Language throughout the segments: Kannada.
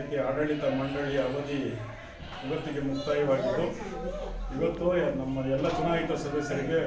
ಪಂಚಾಯಿತಿ ಆಡಳಿತ ಮಂಡಳಿಯ ಅವಧಿ ಇವತ್ತಿಗೆ ಮುಕ್ತಾಯವಾಗಿದ್ದು, ಇವತ್ತು ನಮ್ಮ ಎಲ್ಲ ಚುನಾಯಿತ ಸದಸ್ಯರಿಗೆ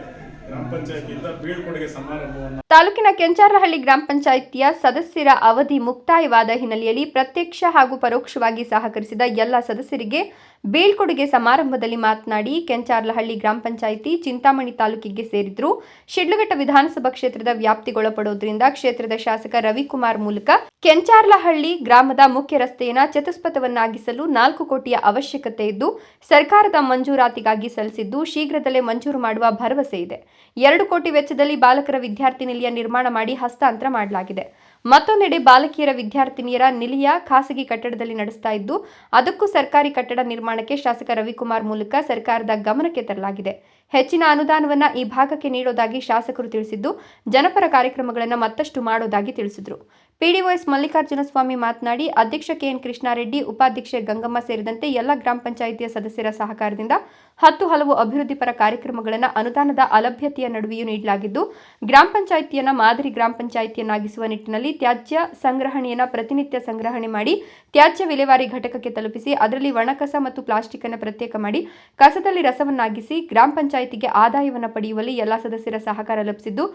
ಗ್ರಾಮ ಪಂಚಾಯಿತಿಯಿಂದ ಬೀಳ್ಕೊಡುಗೆ ಸಮಾರಂಭವನ್ನು ತಾಲೂಕಿನ ಕೆಂಚಾರಹಳ್ಳಿ ಗ್ರಾಮ ಪಂಚಾಯಿತಿಯ ಸದಸ್ಯರ ಅವಧಿ ಮುಕ್ತಾಯವಾದ ಹಿನ್ನೆಲೆಯಲ್ಲಿ ಪ್ರತ್ಯಕ್ಷ ಹಾಗೂ ಪರೋಕ್ಷವಾಗಿ ಸಹಕರಿಸಿದ ಎಲ್ಲ ಸದಸ್ಯರಿಗೆ ಬೀಳ್ಕೊಡುಗೆ ಸಮಾರಂಭದಲ್ಲಿ ಮಾತನಾಡಿ, ಕೆಂಚಾರಹಳ್ಳಿ ಗ್ರಾಮ ಪಂಚಾಯಿತಿ ಚಿಂತಾಮಣಿ ತಾಲೂಕಿಗೆ ಸೇರಿದ್ರು. ಶಿಡ್ಲಘಟ್ಟ ವಿಧಾನಸಭಾ ಕ್ಷೇತ್ರದ ವ್ಯಾಪ್ತಿಗೊಳಪಡುವುದರಿಂದ ಕ್ಷೇತ್ರದ ಶಾಸಕ ರವಿಕುಮಾರ್ ಮೂಲಕ ಕೆಂಚಾರಹಳ್ಳಿ ಗ್ರಾಮದ ಮುಖ್ಯ ರಸ್ತೆಯನ್ನು ಚತುಷ್ಪಥವನ್ನಾಗಿಸಲು 4 ಕೋಟಿಯ ಅವಶ್ಯಕತೆ ಇದ್ದು, ಸರ್ಕಾರದ ಮಂಜೂರಾತಿಗಾಗಿ ಸಲ್ಲಿಸಿದ್ದು ಶೀಘ್ರದಲ್ಲೇ ಮಂಜೂರು ಮಾಡುವ ಭರವಸೆ ಇದೆ. 2 ಕೋಟಿ ವೆಚ್ಚದಲ್ಲಿ ಬಾಲಕರ ವಿದ್ಯಾರ್ಥಿ ನಿಲಯ ನಿರ್ಮಾಣ ಮಾಡಿ ಹಸ್ತಾಂತರ ಮಾಡಲಾಗಿದೆ. ಮತ್ತೊಂದೆಡೆ ಬಾಲಕಿಯರ ವಿದ್ಯಾರ್ಥಿನಿಯರ ನಿಲಯ ಖಾಸಗಿ ಕಟ್ಟಡದಲ್ಲಿ ನಡೆಸ್ತಾ ಇದ್ದು, ಅದಕ್ಕೂ ಸರ್ಕಾರಿ ಕಟ್ಟಡ ನಿರ್ಮಾಣಕ್ಕೆ ಶಾಸಕ ರವಿಕುಮಾರ್ ಮೂಲಕ ಸರ್ಕಾರದ ಗಮನಕ್ಕೆ ತರಲಾಗಿದೆ. ಹೆಚ್ಚಿನ ಅನುದಾನವನ್ನು ಈ ಭಾಗಕ್ಕೆ ನೀಡೋದಾಗಿ ಶಾಸಕರು ತಿಳಿಸಿದ್ದು, ಜನಪರ ಕಾರ್ಯಕ್ರಮಗಳನ್ನು ಮತ್ತಷ್ಟು ಮಾಡೋದಾಗಿ ತಿಳಿಸಿದರು. ಪಿಡಿಒಎಸ್ ಮಲ್ಲಿಕಾರ್ಜುನ ಸ್ವಾಮಿ ಮಾತನಾಡಿ, ಅಧ್ಯಕ್ಷ ಕೆಎನ್ ಕೃಷ್ಣಾರೆಡ್ಡಿ, ಉಪಾಧ್ಯಕ್ಷೆ ಗಂಗಮ್ಮ ಸೇರಿದಂತೆ ಎಲ್ಲ ಗ್ರಾಮ ಪಂಚಾಯಿತಿಯ ಸದಸ್ಯರ ಸಹಕಾರದಿಂದ 10 ಹಲವು ಅಭಿವೃದ್ಧಿಪರ ಕಾರ್ಯಕ್ರಮಗಳನ್ನು ಅನುದಾನದ ಅಲಭ್ಯತೆಯ ನಡುವೆಯೂ ನೀಡಲಾಗಿದ್ದು, ಗ್ರಾಮ ಪಂಚಾಯಿತಿಯನ್ನು ಮಾದರಿ ಗ್ರಾಮ ಪಂಚಾಯಿತಿಯನ್ನಾಗಿಸುವ ನಿಟ್ಟಿನಲ್ಲಿ ತ್ಯಾಜ್ಯ ಸಂಗ್ರಹಣೆಯನ್ನು ಪ್ರತಿನಿತ್ಯ ಸಂಗ್ರಹಣೆ ಮಾಡಿ ತ್ಯಾಜ್ಯ ವಿಲೇವಾರಿ ಘಟಕಕ್ಕೆ ತಲುಪಿಸಿ ಅದರಲ್ಲಿ ಒಣಕಸ ಮತ್ತು ಪ್ಲಾಸ್ಟಿಕ್ ಅನ್ನು ಪ್ರತ್ಯೇಕ ಮಾಡಿ ಕಸದಲ್ಲಿ ರಸವನ್ನಾಗಿಸಿ ಗ್ರಾಮ ಪಂಚಾಯಿತಿಗೆ ಆದಾಯವನ್ನು ಪಡೆಯುವಲ್ಲಿ ಎಲ್ಲ ಸದಸ್ಯರ ಸಹಕಾರ ಲಭಿಸಿದ್ದು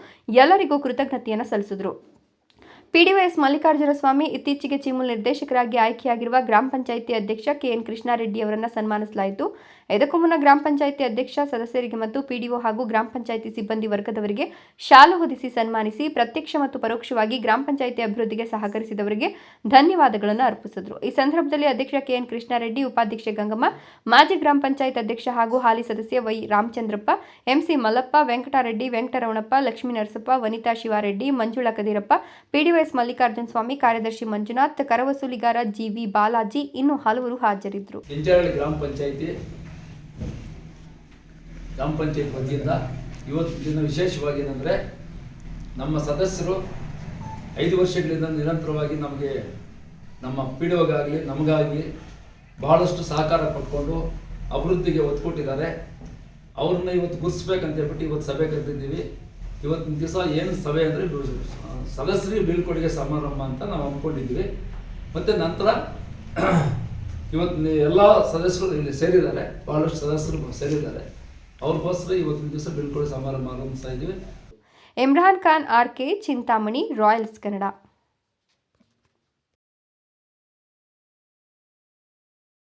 ಎಲ್ಲರಿಗೂ ಕೃತಜ್ಞತೆಯನ್ನು ಸಲ್ಲಿಸಿದರು. ಪಿಡಿಒಎಸ್ ಮಲ್ಲಿಕಾರ್ಜುನ ಸ್ವಾಮಿ ಇತ್ತೀಚೆಗೆ ಚೀಮೂಲ್ ನಿರ್ದೇಶಕರಾಗಿ ಆಯ್ಕೆಯಾಗಿರುವ ಗ್ರಾಮ ಪಂಚಾಯಿತಿ ಅಧ್ಯಕ್ಷ ಕೆಎನ್ ಕೃಷ್ಣಾರೆಡ್ಡಿ ಅವರನ್ನು ಸನ್ಮಾನಿಸಲಾಯಿತು. ಇದಕ್ಕೂ ಮುನ್ನ ಗ್ರಾಮ ಪಂಚಾಯಿತಿ ಅಧ್ಯಕ್ಷ ಸದಸ್ಯರಿಗೆ ಮತ್ತು ಪಿಡಿಒ ಹಾಗೂ ಗ್ರಾಮ ಪಂಚಾಯಿತಿ ಸಿಬ್ಬಂದಿ ವರ್ಗದವರಿಗೆ ಶಾಲು ಹೊದಿಸಿ ಸನ್ಮಾನಿಸಿ ಪ್ರತ್ಯಕ್ಷ ಮತ್ತು ಪರೋಕ್ಷವಾಗಿ ಗ್ರಾಮ ಪಂಚಾಯಿತಿ ಅಭಿವೃದ್ಧಿಗೆ ಸಹಕರಿಸಿದವರಿಗೆ ಧನ್ಯವಾದಗಳನ್ನು ಅರ್ಪಿಸಿದರು. ಈ ಸಂದರ್ಭದಲ್ಲಿ ಅಧ್ಯಕ್ಷ ಕೆಎನ್ ಕೃಷ್ಣಾರೆಡ್ಡಿ, ಉಪಾಧ್ಯಕ್ಷೆ ಗಂಗಮ್ಮ, ಮಾಜಿ ಗ್ರಾಮ ಪಂಚಾಯತ್ ಅಧ್ಯಕ್ಷ ಹಾಗೂ ಹಾಲಿ ಸದಸ್ಯ ವೈ ರಾಮಚಂದ್ರಪ್ಪ, ಎಂಸಿ ಮಲ್ಲಪ್ಪ, ವೆಂಕಟರೆಡ್ಡಿ, ವೆಂಕಟರಮಣಪ್ಪ, ಲಕ್ಷ್ಮೀ ನರಸಪ್ಪ, ವನಿತಾ ಶಿವಾರೆಡ್ಡಿ, ಮಂಜುಳಾ ಕದಿರಪ್ಪ, ಪಿಡಿಒಎಸ್ ಮಲ್ಲಿಕಾರ್ಜುನ ಸ್ವಾಮಿ, ಕಾರ್ಯದರ್ಶಿ ಮಂಜುನಾಥ್, ಕರವಸೂಲಿಗಾರ ಜಿವಿ ಬಾಲಾಜಿ ಇನ್ನು ಹಲವರು ಹಾಜರಿದ್ದರು. ಗ್ರಾಮ ಪಂಚಾಯತ್ ವತಿಯಿಂದ ಇವತ್ತು ದಿನ ವಿಶೇಷವಾಗಿ ಏನಂದರೆ, ನಮ್ಮ ಸದಸ್ಯರು 5 ವರ್ಷಗಳಿಂದ ನಿರಂತರವಾಗಿ ನಮಗೆ ನಮ್ಮ ಪಿಡಿಒಗಾಗಲಿ ನಮಗಾಗಲಿ ಬಹಳಷ್ಟು ಸಹಕಾರ ಪಡ್ಕೊಂಡು ಅಭಿವೃದ್ಧಿಗೆ ಒತ್ತು ಕೊಟ್ಟಿದ್ದಾರೆ. ಅವ್ರನ್ನ ಇವತ್ತು ಗುರುತಿಸ್ಬೇಕಂತ ಹೇಳ್ಬಿಟ್ಟು ಇವತ್ತು ಸಭೆ ಕರೆದಿದ್ದೀವಿ. ಇವತ್ತಿನ ದಿವಸ ಏನು ಸಭೆ ಅಂದರೆ ಸದಸ್ಯರಿಗೆ ಬೀಳ್ಕೊಡುಗೆ ಸಮಾರಂಭ ಅಂತ ನಾವು ಅಂದ್ಕೊಂಡಿದ್ದೀವಿ. ಮತ್ತು ನಂತರ ಇವತ್ತು ಎಲ್ಲ ಸದಸ್ಯರು ಇಲ್ಲಿ ಸೇರಿದ್ದಾರೆ, ಬಹಳಷ್ಟು ಸದಸ್ಯರು ಸೇರಿದ್ದಾರೆ. ಅವ್ರಿಗೋಸ್ಕರ ಇವತ್ತಿನ ದಿವಸ ಬೀಳ್ಕೊಡುಗೆ ಸಮಾರಂಭ ಆರಂಭಿಸ್ತಾ ಇದ್ದೀವಿ. Imran Khan, RK, Chintamani, Royals Kannada.